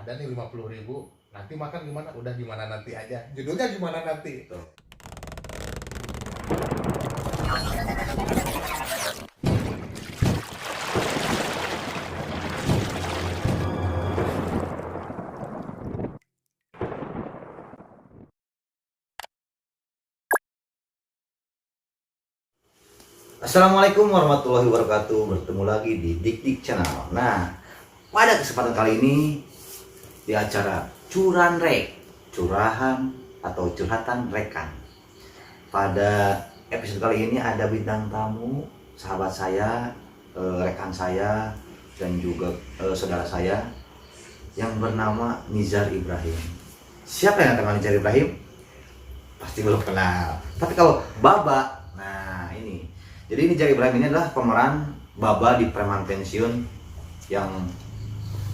ada nih 50.000, nanti makan gimana? Udah gimana nanti aja. Judulnya gimana nanti? Tuh. Assalamualaikum warahmatullahi wabarakatuh. Bertemu lagi di Dik Channel. Nah, pada kesempatan kali ini di acara Curan Rek, curahan atau curhatan rekan. Pada episode kali ini ada bintang tamu, sahabat saya, rekan saya, dan juga saudara saya yang bernama Nizar Ibrahim. Siapa yang kenal Nizar Ibrahim? Pasti belum kenal. Tapi kalau Baba, nah ini. Jadi Nizar Ibrahim ini adalah pemeran Baba di Preman Pensiun yang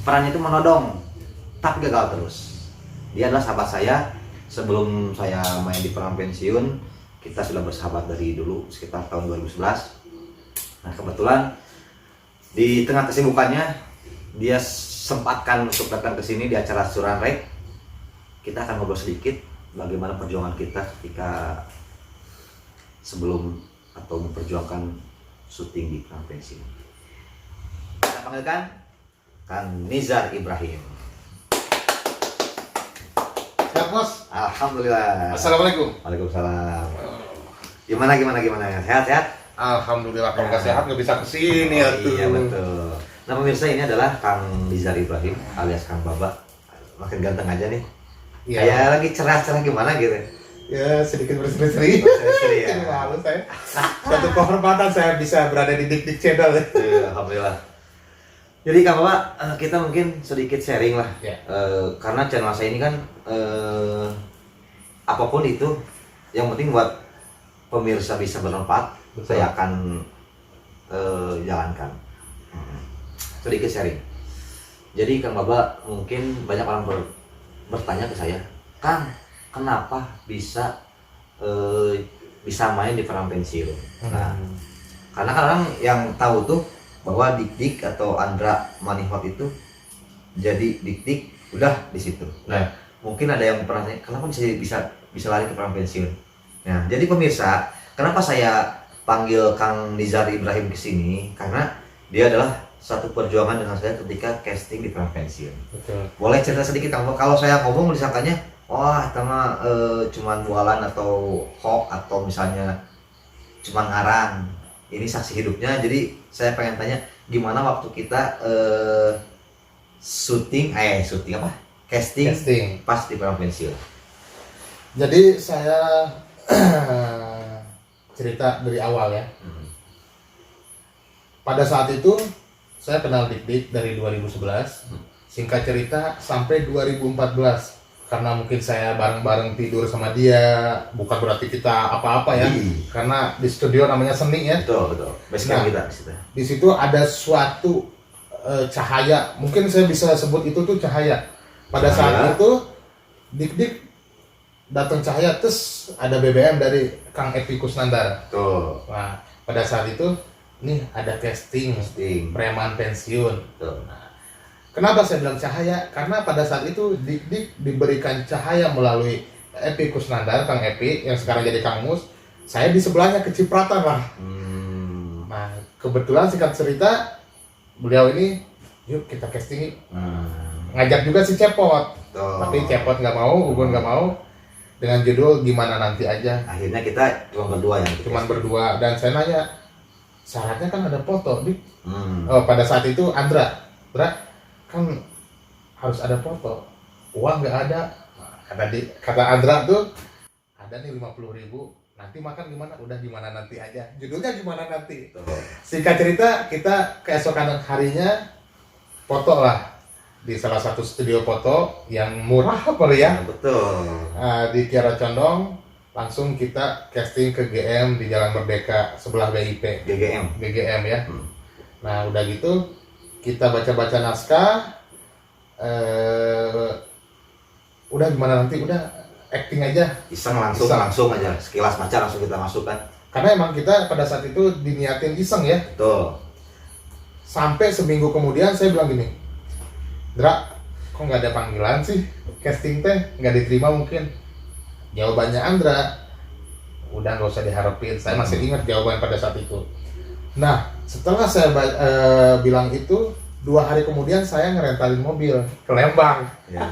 perannya itu menodong tapi gagal terus. Dia adalah sahabat saya. Sebelum saya main di Preman Pensiun, kita sudah bersahabat dari dulu sekitar tahun 2011. Nah, kebetulan di tengah kesibukannya dia sempatkan untuk datang ke sini di acara Curan Rek. Kita akan ngobrol sedikit bagaimana perjuangan kita ketika sebelum atau memperjuangkan syuting di Preman Pensiun. Kita panggilkan Kang Nizar Ibrahim. Siap, Bos. Alhamdulillah. Assalamualaikum. Waalaikumsalam. Gimana? Sehat? Alhamdulillah, kalau nggak sehat nggak bisa kesini ya tuh. Iya betul. Nah pemirsa, ini adalah Kang Nizar Ibrahim alias Kang Baba. Makin ganteng aja nih. Iya. Kayak lagi cerah-cerah gimana gitu. Ya, sedikit berseri-seri. Berseri-seri ya. Ini malu saya. Satu kehormatan saya bisa berada di Dik Channel. Alhamdulillah. Jadi Kang Baba, kita mungkin sedikit sharing lah. Ya. Karena channel saya ini kan apapun itu, yang penting buat pemirsa bisa bermanfaat, Betul. saya akan jalankan. Sedikit sharing. Jadi Kang Baba, mungkin banyak orang bertanya ke saya, Kang, kenapa bisa main di Preman Pensiun? Nah, karena orang yang tahu tuh bahwa Dik atau Andra Manihot itu jadi Dik udah di situ. Nah, mungkin ada yang pernah tanya, kenapa bisa lari ke Preman Pensiun? Nah, jadi pemirsa, kenapa saya panggil Kang Nizar Ibrahim ke sini? Karena dia adalah satu perjuangan dengan saya ketika casting di Preman Pensiun. Betul. Boleh cerita sedikit Kang? Kalau saya ngomong disangkanya, wah, sama cuman bualan atau hoax atau misalnya cuman ngarang. Ini saksi hidupnya. Jadi saya pengen tanya, gimana waktu kita syuting apa? Casting pas di Preman Pensiun. Jadi saya cerita dari awal ya. Pada saat itu saya kenal Dik dari 2011. Singkat cerita sampai 2014. Karena mungkin saya bareng-bareng tidur sama dia, bukan berarti kita apa-apa ya. Karena di studio namanya seni ya. Betul. Basecamp kita di situ. Di situ ada suatu cahaya, mungkin saya bisa sebut itu tuh cahaya. Pada saat itu Dik datang cahaya, terus ada BBM dari Kang Epi Kusnandar. Tuh. Nah, pada saat itu nih ada casting. Preman Pensiun. Tuh. Nah, kenapa saya bilang cahaya? Karena pada saat itu Dik diberikan cahaya melalui Epi Kusnandar, Kang Epi yang sekarang jadi Kang Mus. Saya di sebelahnya kecipratan lah. Nah, kebetulan singkat cerita, beliau ini, yuk kita casting. Ngajak juga si Cepot. Tapi Cepot nggak mau, Ugun nggak mau. Dengan judul gimana nanti aja. Akhirnya kita cuma berdua yang Cuman berdua. Dan saya nanya, syaratnya kan ada foto, Dik. Oh, pada saat itu Andra kan harus ada foto. Uang nggak ada. Nah, kata Andra tuh, ada nih 50.000, nanti makan gimana? Udah gimana nanti aja. Judulnya gimana nanti. Singkat cerita, kita keesokan harinya foto lah di salah satu studio foto yang murah apa ya? Betul. Di Kiara Condong. Langsung kita casting ke GM di Jalan Merdeka sebelah BIP. GGM ya. Nah, udah gitu kita baca-baca naskah. Udah gimana nanti, udah acting aja. Iseng langsung aja. Sekilas baca langsung kita masukkan. Karena emang kita pada saat itu diniatin iseng ya. Betul. Sampai seminggu kemudian saya bilang gini, Dra, kok nggak ada panggilan sih casting teh, nggak diterima mungkin. Jawabannya Andra, udah nggak usah diharapin. Saya masih ingat jawaban pada saat itu. Nah, setelah saya bilang itu, 2 hari kemudian saya ngerentalin mobil ke Lembang. Ya.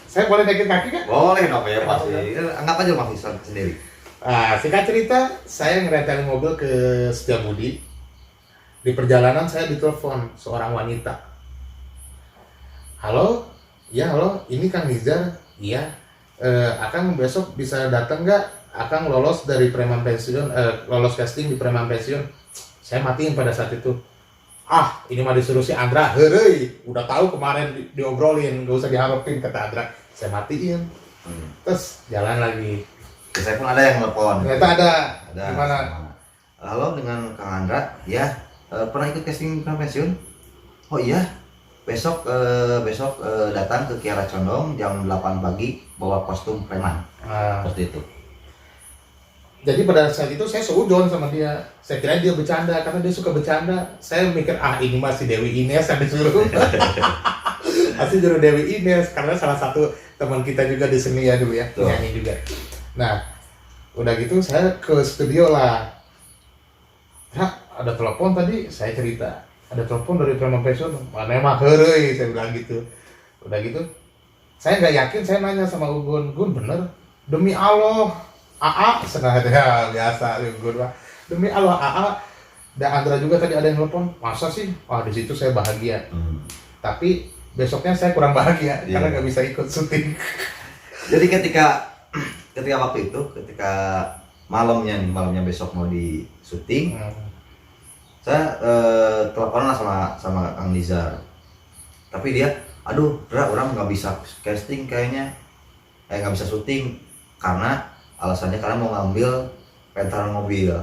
Saya boleh naikin kaki kan? Boleh dong ya pasti. Anggap aja Mas Ihsan sendiri. Singkat cerita, saya ngerentalin mobil ke Setiabudi. Di perjalanan saya ditelepon seorang wanita. Halo, ya halo, ini Kang Nizar. Iya, Akang besok bisa datang nggak? Akang lolos dari preman pensiun, lolos casting di preman pensiun. Saya matiin pada saat itu. Ini mah disuruh si Andra, heureuy, udah tahu kemarin diobrolin, gak usah diharapin, kata Andra. Saya matiin. Terus jalan lagi. Saya pun ada yang telepon. Ternyata ada. Gimana? Halo, dengan Kang Andra. Ya, pernah ikut casting preman pensiun? Oh iya. Besok datang ke Kiara Condong jam 8 pagi bawa kostum preman. Seperti itu. Jadi pada saat itu saya seudon sama dia. Saya kira dia bercanda karena dia suka bercanda. Saya mikir ini masih Dewi Ines yang disuruh. Masih juru Dewi Ines karena salah satu teman kita juga di seni ya dulu ya, nyanyi juga. Nah, udah gitu saya ke studio lah. Ada telepon tadi, saya cerita. Ada telepon dari preman pensiun, mana emang heureuy, saya bilang gitu. Udah gitu, saya nggak yakin, saya nanya sama Ugun, Gun bener? Demi Allah, AA, sengaja biasa Ugun mah. Demi Allah AA, dan Andra juga tadi ada yang telepon, masa sih? Wah di situ saya bahagia. Tapi besoknya saya kurang bahagia karena nggak bisa ikut syuting. Jadi ketika waktu itu, ketika malamnya besok mau di syuting. Saya teleponan sama Kang Nizar, tapi dia, aduh, orang nggak bisa casting kayaknya, nggak bisa syuting karena alasannya karena mau ngambil pentaran mobil,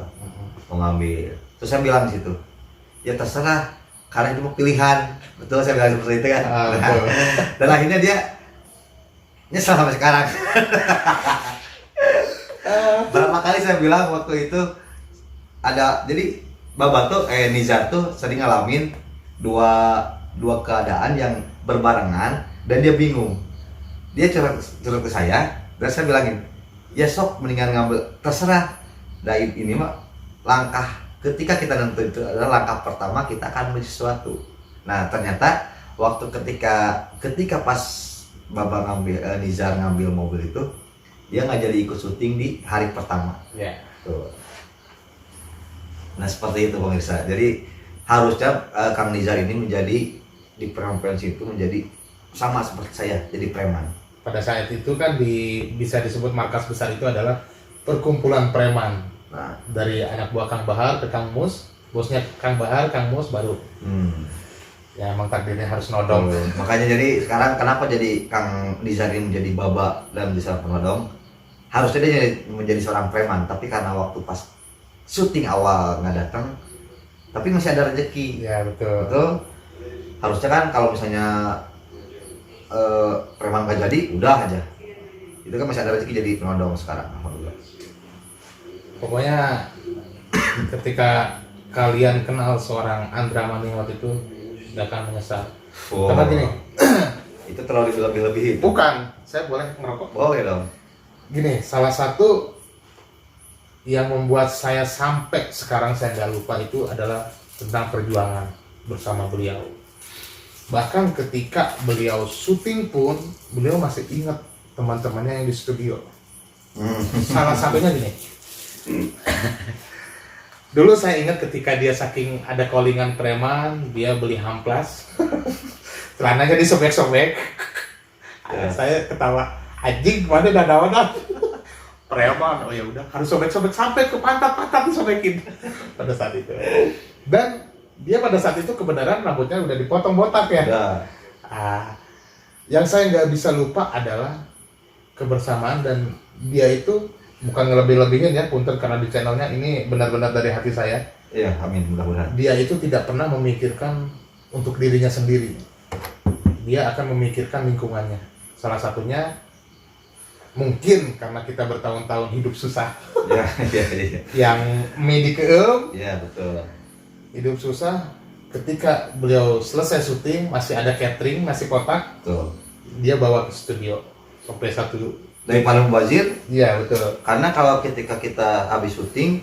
mau ngambil. Terus saya bilang di situ, ya terserah, karena itu mau pilihan, betul saya bilang seperti itu kan. Dan akhirnya dia nyesel sampai sekarang. Berapa kali saya bilang waktu itu ada, jadi Baba tuh, Nizar tuh sering ngalamin dua keadaan yang berbarengan dan dia bingung. Dia curhat ke saya dan saya bilangin, ya sok mendingan ngambil, terserah. Dan ini mah langkah ketika kita nentuin itu adalah langkah pertama kita akan menuju sesuatu. Nah ternyata waktu ketika pas Baba Nizar ngambil mobil itu, dia nggak jadi ikut syuting di hari pertama. Yeah. Tuh. Nah seperti itu pemirsa. Jadi harusnya Kang Nizar ini menjadi di preman pensiun itu menjadi sama seperti saya, jadi preman. Pada saat itu kan bisa disebut markas besar itu adalah perkumpulan preman. Nah, dari anak buah Kang Bahar ke Kang Mus, bosnya Kang Bahar, Kang Mus baru. Ya emang takdirnya harus nodong. Makanya jadi sekarang kenapa jadi Kang Nizar ini menjadi Baba dan bisa penodong? Harusnya dia menjadi seorang preman, tapi karena waktu pas syuting awal nggak datang, tapi masih ada rezeki. Ya betul. Harusnya kan kalau misalnya preman nggak jadi, udah aja. Itu kan masih ada rezeki jadi penodong sekarang. Alhamdulillah. Pokoknya ketika kalian kenal seorang Andra Maningrat itu, tidak akan menyesal. Karena gini, itu terlalu lebih-lebih. Bukan, saya boleh ngerokok? Boleh dong. Gini, salah satu yang membuat saya sampai sekarang saya nggak lupa itu adalah tentang perjuangan bersama beliau. Bahkan ketika beliau syuting pun, beliau masih ingat teman-temannya yang di studio. Salah satunya gini. Dulu saya ingat ketika dia saking ada callingan preman, dia beli hamplas. Celananya disobek-sobek. Saya ketawa, anjing mana dadawan. Preman, oh ya udah harus sobek-sobek sampai ke pantat disobekin pada saat itu. Dan dia pada saat itu kebenaran rambutnya udah dipotong botak ya. Yang saya nggak bisa lupa adalah kebersamaan, dan dia itu bukan ngelebih-lebihin ya, punten karena di channelnya ini benar-benar dari hati saya. Iya, amin, mudah-mudahan. Dia itu tidak pernah memikirkan untuk dirinya sendiri. Dia akan memikirkan lingkungannya. Salah satunya mungkin karena kita bertahun-tahun hidup susah. Ya. Yang medikeum. Ya betul. Hidup susah, ketika beliau selesai syuting masih ada catering, masih kotak, Betul. dia bawa ke studio sampai satu. Daripada mubazir, Iya betul. karena kalau ketika kita habis syuting,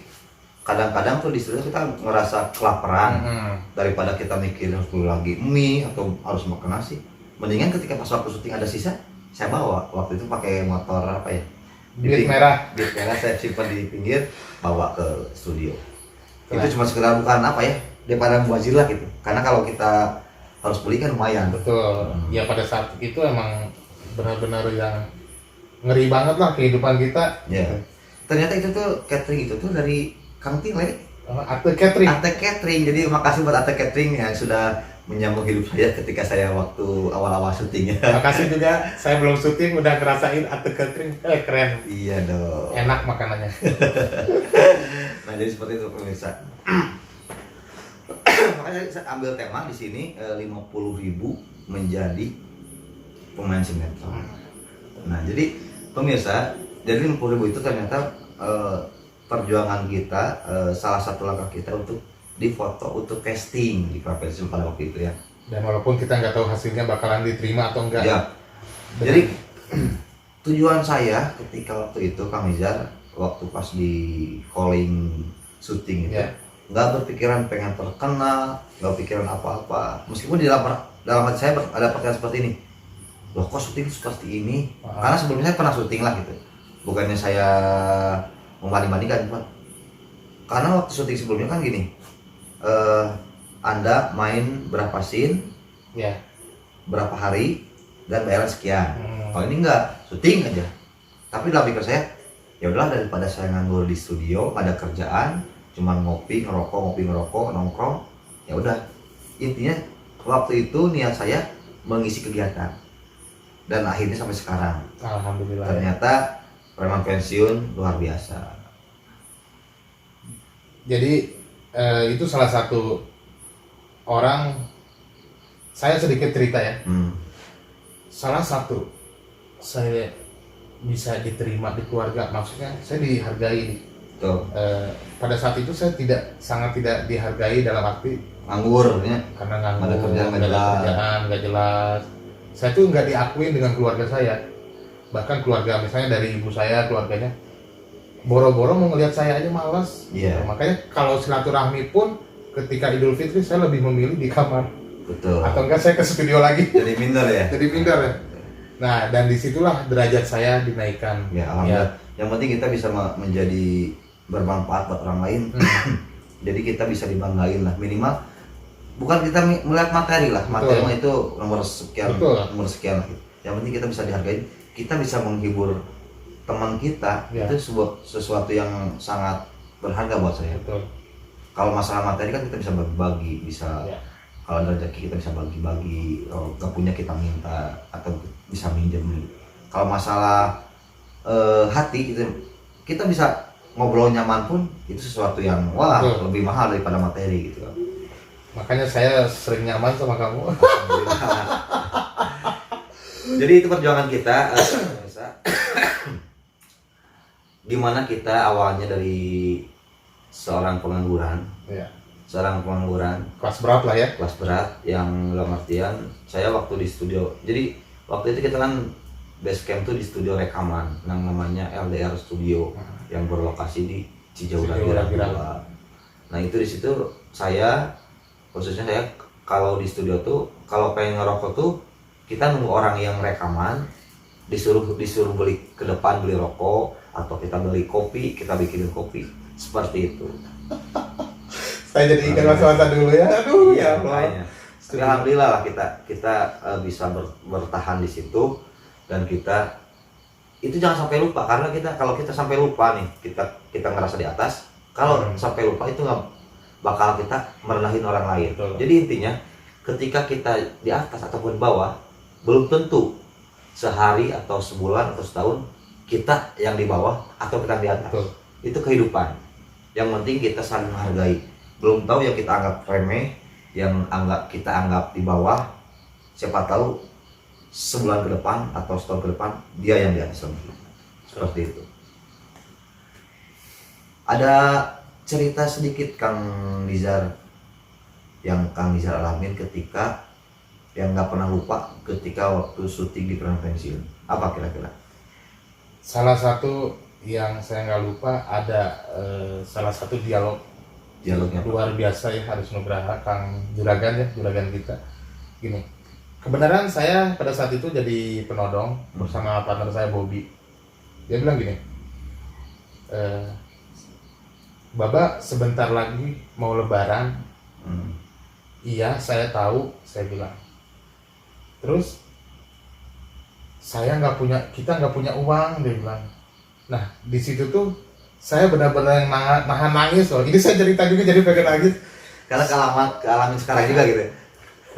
kadang-kadang tuh di studio kita ngerasa kelaparan. Daripada kita mikir harus beli lagi mie atau harus makan nasi, mendingan ketika pas waktu syuting ada sisa, saya bawa. Waktu itu pakai motor apa ya? Beat merah. Beat merah saya simpan di pinggir, bawa ke studio. Nah. Itu cuma sekedar bukan apa ya, daripada mubazir lah gitu. Karena kalau kita harus beli kan lumayan. Betul. Ya pada saat itu emang benar-benar yang ngeri banget lah kehidupan kita. Ya. Ternyata itu tuh catering itu tuh dari Kang Tile. Ate catering. Ate Catering. Jadi makasih buat Ate Catering yang sudah menyambung hidup saya ketika saya waktu awal-awal syuting. Makasih juga, saya belum syuting udah ngerasain Ate catering. Keren. Iya dong. Enak makanannya. Nah jadi seperti itu pemirsa. Makanya saya ambil tema di sini 50.000 menjadi pemain sinetron. Nah jadi pemirsa, jadi 50.000 itu ternyata perjuangan kita, salah satu langkah kita untuk difoto untuk casting di Prapensiun pada waktu itu ya. Dan walaupun kita nggak tahu hasilnya bakalan diterima atau enggak. Ya. Jadi tujuan saya ketika waktu itu Kang Izar waktu pas di calling syuting itu, nggak berpikiran pengen terkenal, nggak pikiran apa-apa. Meskipun di dalam hati saya ada pertanyaan seperti ini, loh kok syuting seperti ini? Karena sebelumnya saya pernah syuting lah gitu. Bukannya saya membanding-bandingkan, karena waktu syuting sebelumnya kan gini, Anda main berapa scene, berapa hari, dan bayaran sekian. Kalau ini enggak, syuting aja. Tapi dalam pikir saya, ya udahlah daripada saya nganggur di studio, ada kerjaan, cuma ngopi, ngerokok, nongkrong, ya udah. Intinya waktu itu niat saya mengisi kegiatan, dan akhirnya sampai sekarang. Alhamdulillah. Ternyata preman pensiun luar biasa. Jadi itu salah satu orang, saya sedikit cerita ya. Salah satu saya bisa diterima di keluarga, maksudnya saya dihargai. Pada saat itu saya sangat tidak dihargai dalam arti nganggur ya. Karena nganggur, ada kerjaan nggak jelas. Saya tuh nggak diakuin dengan keluarga saya. Bahkan keluarga misalnya dari ibu saya, keluarganya boro-boro mau ngelihat saya aja malas. Makanya kalau silaturahmi pun ketika Idul Fitri saya lebih memilih di kamar. Betul. Atau enggak saya ke studio lagi. Jadi minder ya. Jadi minder ya. Nah, dan disitulah derajat saya dinaikkan. Ya alhamdulillah. Yang penting kita bisa menjadi bermanfaat buat orang lain. Jadi kita bisa dibanggain lah, minimal bukan kita melihat materi lah. Materi itu nomor sekian, nomor sekian. Yang penting kita bisa dihargai. Kita bisa menghibur teman kita, itu sesuatu yang sangat berharga buat saya. Kalau masalah materi kan kita bisa berbagi, bisa kalau ada rezeki kita bisa bagi-bagi, kalau nggak punya kita minta atau bisa minjem. Kalau masalah hati itu kita bisa ngobrol nyaman pun, itu sesuatu yang lebih mahal daripada materi gitu. Makanya saya sering nyaman sama kamu. Jadi itu perjuangan kita. Gimana kita awalnya dari seorang pengangguran, kelas berat lah ya, kelas berat yang dalam artian saya waktu di studio, jadi waktu itu kita kan base camp tuh di studio rekaman yang namanya LDR Studio yang berlokasi di Cijauragira. Nah itu di situ khususnya saya kalau di studio tuh kalau pengen ngerokok tuh kita nunggu orang yang rekaman, disuruh beli ke depan beli rokok, atau kita beli kopi, kita bikinin kopi, seperti itu. Saya jadi ingat masa-masa dulu ya. Aduh ya makanya. Alhamdulillah lah kita bisa bertahan di situ, dan kita itu jangan sampai lupa, karena kalau kita sampai lupa nih, kita ngerasa di atas, kalau sampai lupa itu nggak bakal kita merendahin orang lain. Jadi intinya ketika kita di atas ataupun bawah, belum tentu sehari atau sebulan atau setahun kita yang di bawah atau kita di atas. Itu kehidupan. Yang penting kita saling menghargai. Belum tahu yang kita anggap remeh, yang kita anggap di bawah, siapa tahu sebulan ke depan atau setahun ke depan dia yang di atas lagi. Seperti itu. Ada cerita sedikit Kang Nizar yang Kang Rizal alamin ketika yang nggak pernah lupa ketika waktu syuting di Perang Pensiun? Apa kira-kira? Salah satu yang saya nggak lupa ada salah satu Dialognya luar biasa ya, harus Nugraha Kang Juragan ya, juragan kita. Gini, kebenaran saya pada saat itu jadi penodong bersama partner saya Bobby. Dia bilang gini, Baba sebentar lagi mau lebaran. Iya saya tahu, saya bilang. Terus kita nggak punya uang, dia bilang. Nah di situ tuh saya benar-benar nahan nangis loh. Ini saya cerita juga jadi pengen nangis. Karena kealamin sekarang juga gitu.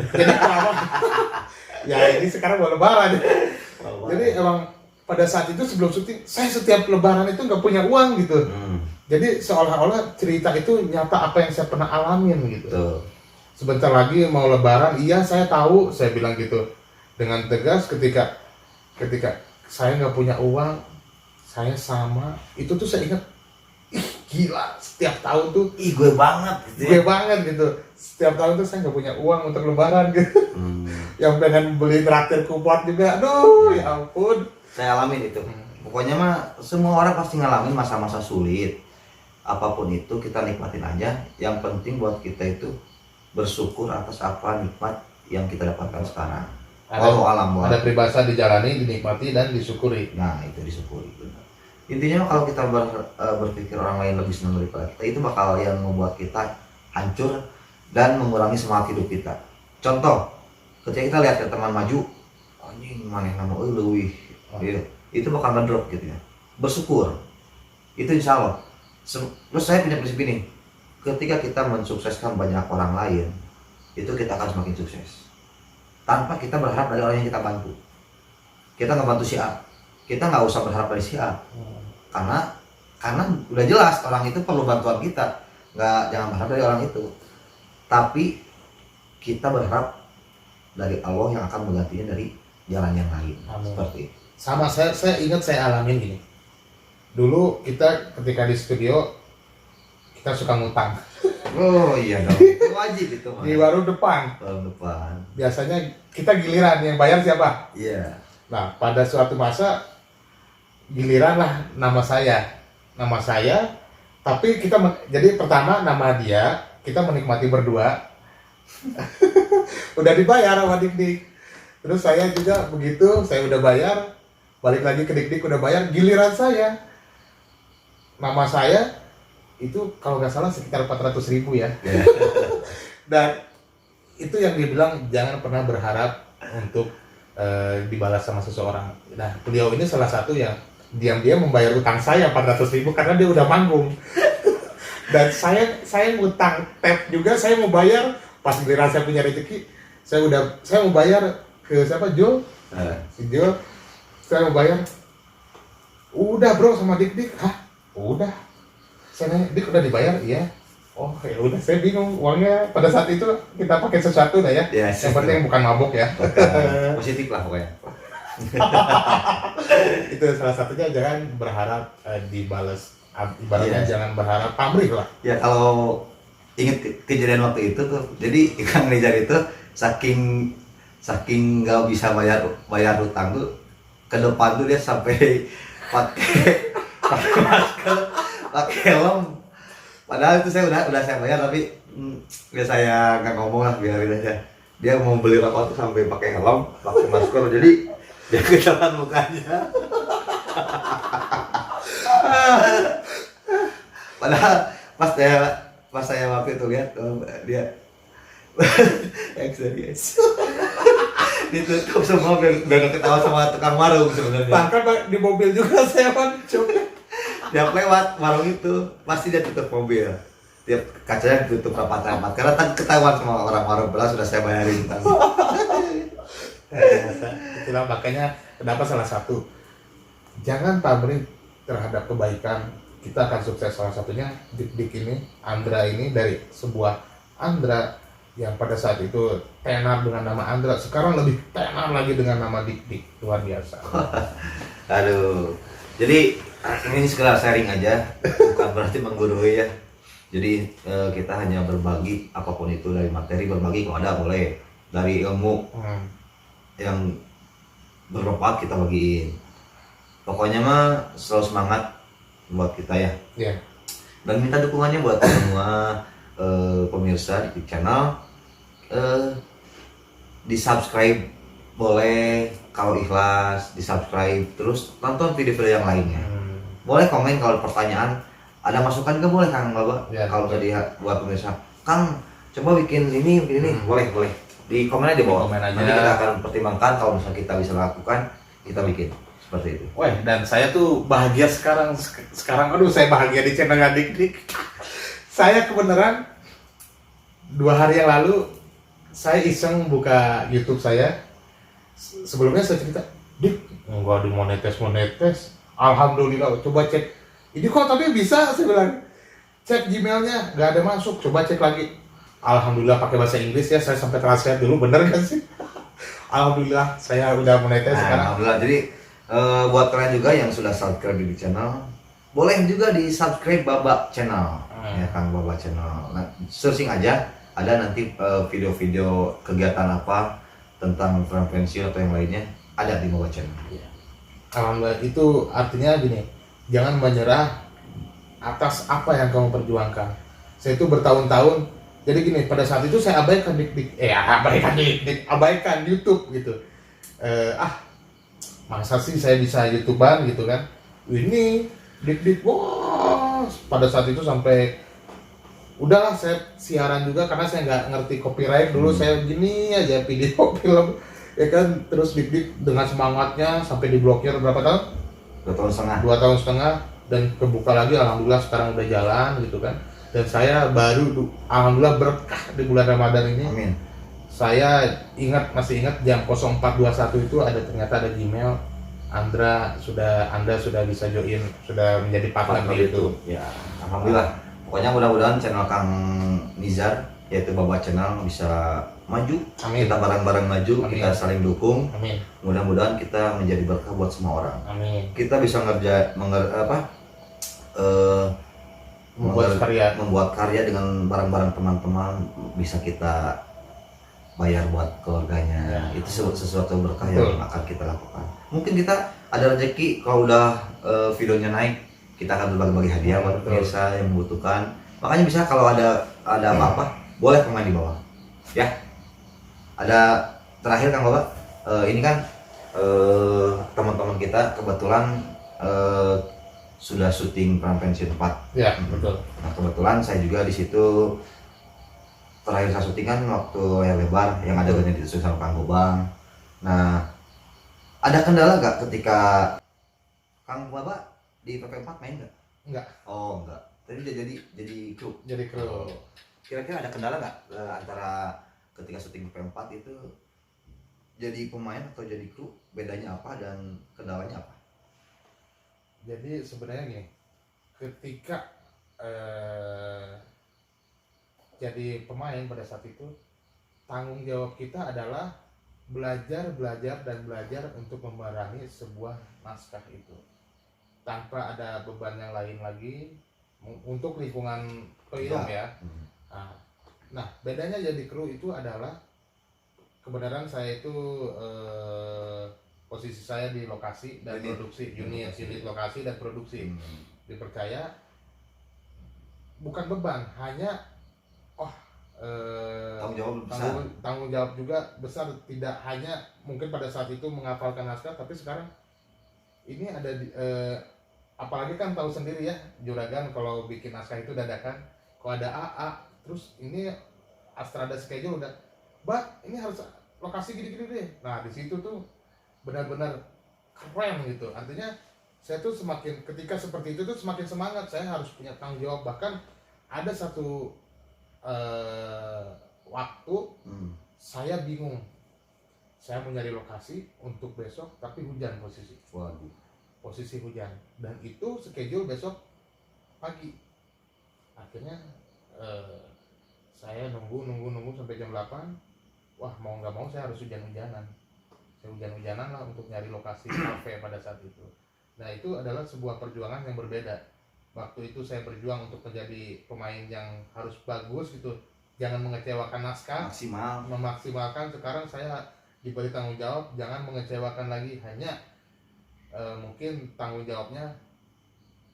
Jadi kenapa? Ya ini sekarang mau lebaran. Jadi emang pada saat itu sebelum syuting, saya setiap lebaran itu nggak punya uang gitu. Jadi seolah-olah cerita itu nyata apa yang saya pernah alamin gitu. Sebentar lagi mau lebaran, iya saya tahu, saya bilang gitu dengan tegas. Ketika saya nggak punya uang, saya sama itu tuh saya ingat, gila setiap tahun tuh Gue banget gitu gitu. Setiap tahun tuh saya nggak punya uang untuk lebaran gitu. Yang pengen beli traktir kupon juga, aduh ya ampun. Saya alamin itu. Pokoknya mah semua orang pasti ngalamin masa-masa sulit. Apapun itu kita nikmatin aja. Yang penting buat kita itu bersyukur atas apa nikmat yang kita dapatkan sekarang. Ada peribahasa dijalani, dinikmati dan disyukuri. Nah itu disyukuri, benar. Intinya kalau kita berpikir orang lain lebih senang daripada kita, itu bakal yang membuat kita hancur dan mengurangi semangat hidup kita. Contoh, ketika kita lihat ke teman maju, anjing maneh nama leuwih, itu bakal ngedrop gitu ya. Bersyukur, itu insya Allah. Terus saya punya prinsip ini, ketika kita mensukseskan banyak orang lain, itu kita akan semakin sukses tanpa kita berharap dari orang yang kita bantu. Kita nggak bantu si A, kita nggak usah berharap dari si A, karena udah jelas orang itu perlu bantuan kita. Jangan berharap dari orang itu, tapi kita berharap dari Allah yang akan menggantinya dari jalan yang lain. Amin. Seperti itu. Sama saya ingat saya alamin gini. Dulu kita ketika di studio kita suka ngutang. Oh iya dong, itu wajib itu mah. Di warung depan. Biasanya kita giliran, yang bayar siapa? Iya. Nah pada suatu masa giliran lah nama saya, tapi jadi pertama nama dia, kita menikmati berdua. Udah dibayar sama Dik-Dik. Terus saya juga begitu, saya udah bayar, balik lagi ke Dik-Dik udah bayar, giliran saya. Nama saya itu kalau nggak salah sekitar 400.000 ya. Dan itu yang dibilang jangan pernah berharap untuk dibalas sama seseorang. Nah beliau ini salah satu yang diam-diam membayar utang saya 400.000 karena dia udah manggung. Dan saya ngutang tap juga, saya mau bayar pas giliran saya punya rezeki, saya mau bayar ke siapa, Jul, si Jul, saya mau bayar, udah bro sama Dik-Dik, udah, saya nanya, Dik udah dibayar, iya, oh ya udah, saya bingung uangnya pada saat itu kita pakai sesuatu dah ya, yang penting bukan mabuk ya, positif lah pokoknya. Itu salah satunya, jangan berharap dibalas, ibaratnya jangan berharap pamrih lah. Ya kalau inget kejadian waktu itu tuh, jadi Kang Rizal itu saking nggak bisa bayar hutang tuh, ke depan tuh dia sampai pakai masker, pakai helm. Padahal itu saya udah saya bayar, tapi ya saya nggak ngomong lah, biarin aja. Dia mau beli rokok tuh sampai pakai helm, pakai masker, jadi dia kelihatan mukanya. Padahal pas saya waktu itu lihat dia experience ditutup semua biar ketawa sama tukang warung sebenarnya. Bahkan di mobil juga saya pancung. Dia lewat warung itu pasti dia tutup mobil, tiap kacanya ditutup rapat-rapat karena kan ketahuan sama orang warung, belas sudah saya bayarin tadi. Itulah makanya kenapa salah satu jangan pamrih terhadap kebaikan. Kita akan sukses, salah satunya Dik-Dik ini, Andra ini, dari sebuah Andra yang pada saat itu tenar dengan nama Andra, sekarang lebih tenar lagi dengan nama Dik-Dik, luar biasa. Aduh, jadi ini sekedar sharing aja, bukan berarti menggurui ya. Jadi kita hanya berbagi apapun itu, dari materi berbagi kalau ada boleh, dari ilmu yang bermanfaat kita bagiin. Pokoknya mah selalu semangat buat kita ya. Yeah. Dan minta dukungannya buat semua pemirsa di channel. Di subscribe boleh kalau ikhlas, di subscribe terus tonton video-video yang lainnya. Boleh komen kalau pertanyaan, ada masukan juga boleh Kang Baba. Ya, kalau tadi buat pemirsa, Kang coba bikin ini boleh di komen aja di bawah. Nanti kita akan pertimbangkan kalau misalnya kita bisa lakukan, kita bikin seperti itu. Wah, dan saya tuh bahagia sekarang aduh saya bahagia di channel Dik. Saya kebenaran 2 hari yang lalu saya iseng buka YouTube saya. Sebelumnya saya cerita, Dik, enggak dimonetes. Alhamdulillah, coba cek. Ini kok tapi bisa, saya bilang. Cek Gmailnya, nggak ada masuk, coba cek lagi. Alhamdulillah pakai bahasa Inggris ya, saya sampai translate dulu, bener kan sih? Alhamdulillah, saya udah monetes sekarang. Alhamdulillah, jadi buat kalian juga yang sudah subscribe di channel, boleh juga di subscribe Baba channel, ya Kang Baba channel. Nah, searching aja, ada nanti video-video kegiatan apa tentang frekuensi atau yang lainnya, ada di Baba channel. Alhamdulillah, itu artinya gini, jangan menyerah atas apa yang kamu perjuangkan. Saya itu bertahun-tahun, jadi gini, pada saat itu saya abaikan abaikan YouTube gitu. Masa sih saya bisa YouTuber gitu kan? Ini wah, pada saat itu sampai udahlah saya siaran juga karena saya nggak ngerti copyright dulu. Saya gini aja video film ya kan, terus dik dengan semangatnya sampai diblokir berapa tahun? 2 tahun setengah dan kebuka lagi, alhamdulillah sekarang udah jalan gitu kan. Dan saya baru alhamdulillah berkah di bulan Ramadan ini. Amin. Saya masih ingat jam 04.21 itu ternyata ada Gmail, Anda sudah bisa join, sudah menjadi partner itu. Ya, alhamdulillah. Pokoknya mudah-mudahan channel Kang Nizar, yaitu Baba channel, bisa maju. Amin. Kita bareng-bareng maju. Amin. Kita saling dukung. Amin. Mudah-mudahan kita menjadi berkah buat semua orang. Amin. Kita bisa membuat karya dengan barang-barang teman-teman, bisa kita bayar buat keluarganya. Ya. Itu sesuatu berkah yang akan kita lakukan. Mungkin kita ada rezeki kalau udah videonya naik, kita akan berbagi hadiah buat pemirsa yang membutuhkan. Makanya bisa kalau ada apa-apa, boleh komen di bawah. Ya. Ada terakhir Kang Baba, ini kan teman-teman kita kebetulan sudah syuting Peran Pensiun 4. Ya, betul. Nah, kebetulan saya juga di situ terakhir saya syuting kan waktu Layar Lebar yang ada ganti disusun sama Kang Gobang. Nah, ada kendala nggak ketika Kang Baba di PP4 main nggak? Enggak. Oh, enggak. Tadi udah jadi kru. Jadi kru. Kira-kira ada kendala nggak antara ketika syuting PP4 itu jadi pemain atau jadi kru? Bedanya apa dan kendalanya apa? Jadi sebenarnya gini, ketika jadi pemain pada saat itu, tanggung jawab kita adalah belajar untuk memerangi sebuah naskah itu tanpa ada beban yang lain lagi untuk lingkungan film ya. Nah, bedanya jadi kru itu adalah kebenaran saya itu posisi saya di lokasi dan produksi, unit lokasi dan produksi. Dipercaya bukan beban, hanya tanggung jawab juga besar. Tidak hanya mungkin pada saat itu menghafalkan naskah, tapi sekarang ini ada apalagi kan tahu sendiri ya, Juragan kalau bikin naskah itu dadakan. Kalau ada AA, terus ini Astrada schedule udah, ini harus lokasi gini-gini deh. Nah, di situ tuh benar-benar keren gitu. Artinya saya tuh ketika seperti itu tuh semakin semangat. Saya harus punya tanggung jawab. Bahkan ada satu waktu saya bingung. Saya mau nyari lokasi untuk besok, tapi hujan posisi. Waduh. Posisi hujan. Dan itu schedule besok pagi. Akhirnya saya nunggu sampai jam 8. Wah, mau nggak mau saya harus hujan-hujanan. Saya hujan-hujanan lah untuk nyari lokasi kafe pada saat itu. Nah, itu adalah sebuah perjuangan yang berbeda. waktu itu saya berjuang untuk menjadi pemain yang harus bagus gitu, jangan mengecewakan naskah, memaksimalkan. Sekarang saya diberi tanggung jawab, jangan mengecewakan lagi. Hanya mungkin tanggung jawabnya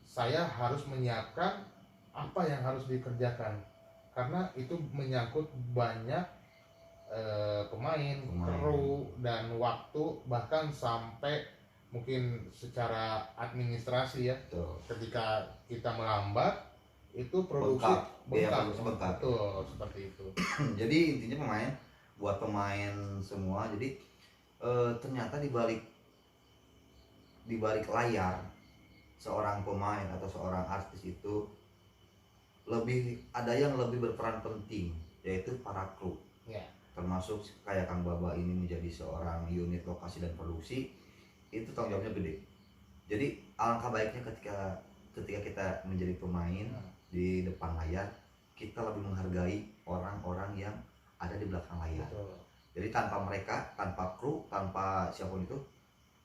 saya harus menyiapkan apa yang harus dikerjakan, karena itu menyangkut banyak pemain, kru, dan waktu, bahkan sampai mungkin secara administrasi ya. Tuh. Ketika kita melambat, itu produksi bengkak. Betul, seperti itu. Jadi intinya buat pemain semua, jadi ternyata di balik layar seorang pemain atau seorang artis itu ada yang lebih berperan penting, yaitu para kru. Ya. Termasuk kayak Kang Baba ini menjadi seorang unit lokasi dan produksi, itu tanggung jawabnya gede. Jadi alangkah baiknya ketika kita menjadi pemain di depan layar, kita lebih menghargai orang-orang yang ada di belakang layar. Betul. Jadi tanpa mereka, tanpa kru, tanpa siapapun itu,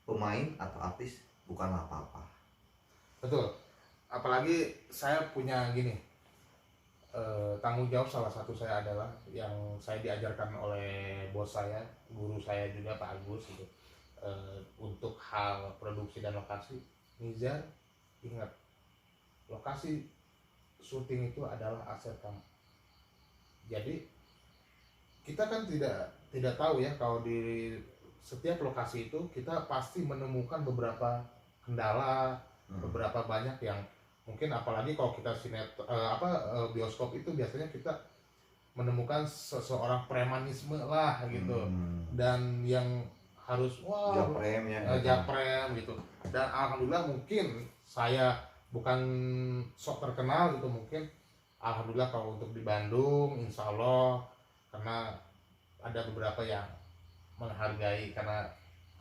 pemain atau artis bukanlah apa-apa. Betul. Apalagi saya punya gini, tanggung jawab salah satu saya adalah yang saya diajarkan oleh bos saya, guru saya juga Pak Agus gitu. Untuk hal produksi dan lokasi, Nizar, ingat, lokasi syuting itu adalah aset kamu. Jadi kita kan tidak tahu ya, kalau di setiap lokasi itu kita pasti menemukan beberapa kendala, beberapa banyak yang mungkin, apalagi kalau kita bioskop itu biasanya kita menemukan seseorang premanisme lah gitu, dan yang harus japrem gitu. Dan alhamdulillah mungkin saya bukan sok terkenal gitu, mungkin alhamdulillah kalau untuk di Bandung insya Allah, karena ada beberapa yang menghargai karena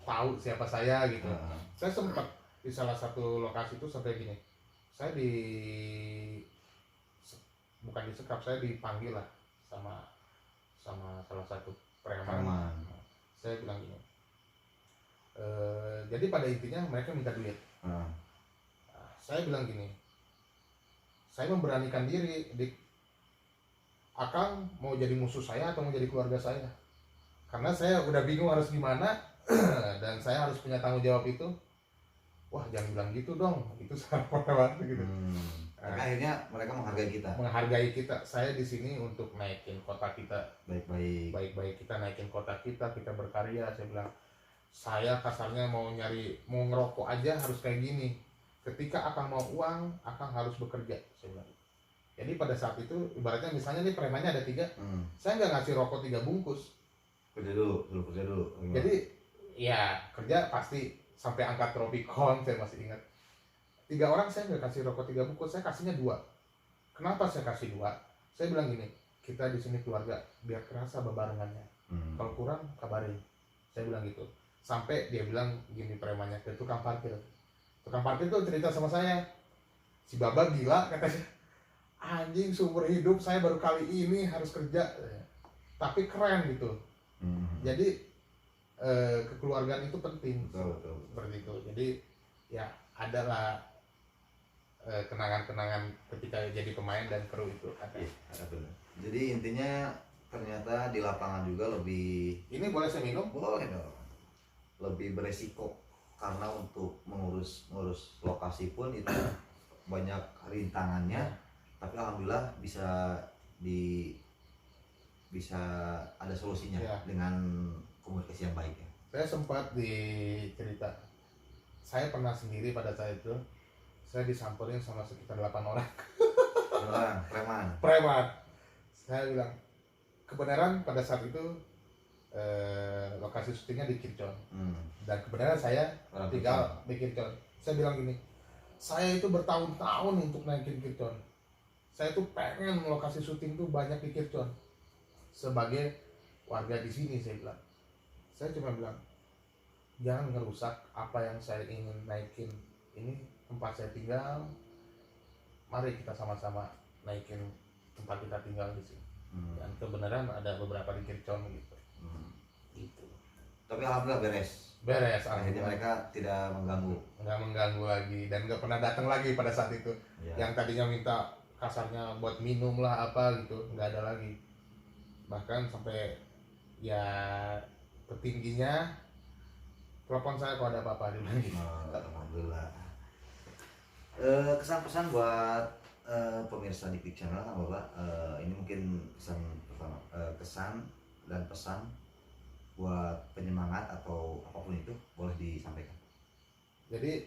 tahu siapa saya gitu. Saya sempat di salah satu lokasi itu sampai gini, saya bukan disekap, saya dipanggil lah sama salah satu preman. Saya bilang gini, jadi pada intinya mereka minta duit. Nah, saya bilang gini, saya memberanikan diri, Akang mau jadi musuh saya atau mau jadi keluarga saya? Karena saya udah bingung harus gimana dan saya harus punya tanggung jawab itu. Wah, jangan bilang gitu dong, itu salah waktu gitu. Akhirnya mereka menghargai kita. Saya di sini untuk naikin kota kita, baik-baik kita naikin kota kita berkarya. Saya bilang, saya kasarnya mau ngerokok aja harus kayak gini. Ketika Akang mau uang, Akang harus bekerja, saya bilang. Jadi pada saat itu ibaratnya misalnya nih premannya ada 3, saya nggak ngasih rokok 3 bungkus. Kerja dulu. Jadi ya kerja pasti sampai angkat Tropicon, saya masih ingat. 3 orang saya nggak kasih rokok 3 bungkus, saya kasihnya 2. Kenapa saya kasih 2? Saya bilang gini, kita di sini keluarga, biar kerasa bebarengannya. Kalau kurang kabarin, saya bilang gitu. Sampai dia bilang gini premannya ke tukang parkir. Tukang parkir tuh cerita sama saya, si Baba gila katanya, anjing seumur hidup saya baru kali ini harus kerja, tapi keren gitu. Jadi kekeluargaan itu penting. Betul. Seperti itu. Jadi ya adalah kenangan-kenangan ketika jadi pemain dan kru itu ada. Benar. Jadi intinya ternyata di lapangan juga lebih, ini boleh saya minum? Boleh dong. Lebih beresiko, karena untuk mengurus lokasi pun itu banyak rintangannya. Tapi alhamdulillah bisa ada solusinya dengan komunikasi yang baik ya. Saya sempat dicerita, saya pernah sendiri pada saat itu, saya disamperin sama sekitar 8 orang. Preman. Saya bilang, kebenaran pada saat itu lokasi syutingnya di Kircon. Dan kebenaran saya tinggal di Kircon. Saya bilang gini, saya itu bertahun-tahun untuk naikin Kircon. Saya tuh pengen lokasi syuting tuh banyak di Kircon. Sebagai warga di sini, saya bilang. Saya cuma bilang, jangan ngerusak apa yang saya ingin naikin. Ini tempat saya tinggal, mari kita sama-sama naikin tempat kita tinggal di sini. Dan kebenaran ada beberapa di Kircon gitu. Gitu. Tapi alhamdulillah beres. Beres, Akhirnya alhamdulillah. mereka tidak mengganggu. Nggak mengganggu lagi dan nggak pernah datang lagi pada saat itu. Ya. Yang tadinya minta kasarnya buat minum lah apa gitu, nggak ada lagi. Bahkan sampai ya petingginya telepon saya kalau ada apa-apa lagi. Alhamdulillah. Kesan pesan buat pemirsa di Dik Channel, Bapak. Ini mungkin kesan pertama, kesan dan pesan buat penyemangat atau apapun itu boleh disampaikan. Jadi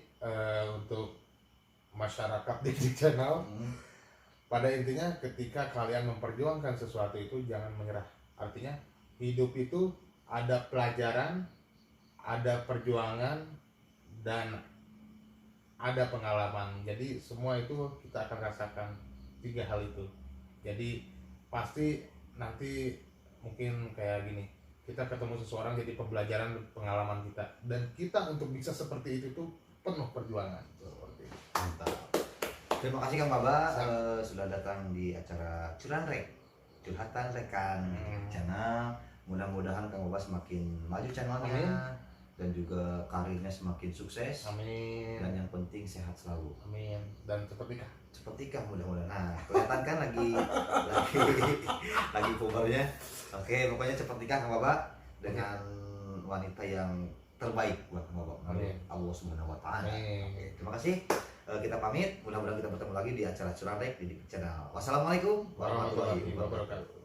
untuk masyarakat di Dik Channel, pada intinya ketika kalian memperjuangkan sesuatu itu jangan menyerah. Artinya hidup itu ada pelajaran, ada perjuangan, dan ada pengalaman. Jadi semua itu kita akan rasakan 3 hal itu. Jadi pasti nanti mungkin kayak gini, kita ketemu seseorang jadi pembelajaran pengalaman kita, dan kita untuk bisa seperti itu tuh penuh perjuangan seperti itu. Mantap. Terima kasih Kang Baba sudah datang di acara curhatan rekan channel. Mudah-mudahan Kang Baba semakin maju channelnya. Amin. Dan juga karirnya semakin sukses. Amin. Dan yang penting sehat selalu. Amin. Dan seperti Sepertikah mudah-mudahan. Nah, kelihatan kan lagi pubernya. Oke, pokoknya sepertikah Kang Baba dengan wanita yang terbaik buat Kang Baba. Amin. Allah Subhanahu wa taala. Amin. Oke, terima kasih. Kita pamit. Mudah-mudahan kita bertemu lagi di acara Curang Rek di Dik Channel. Wassalamualaikum warahmatullahi wabarakatuh.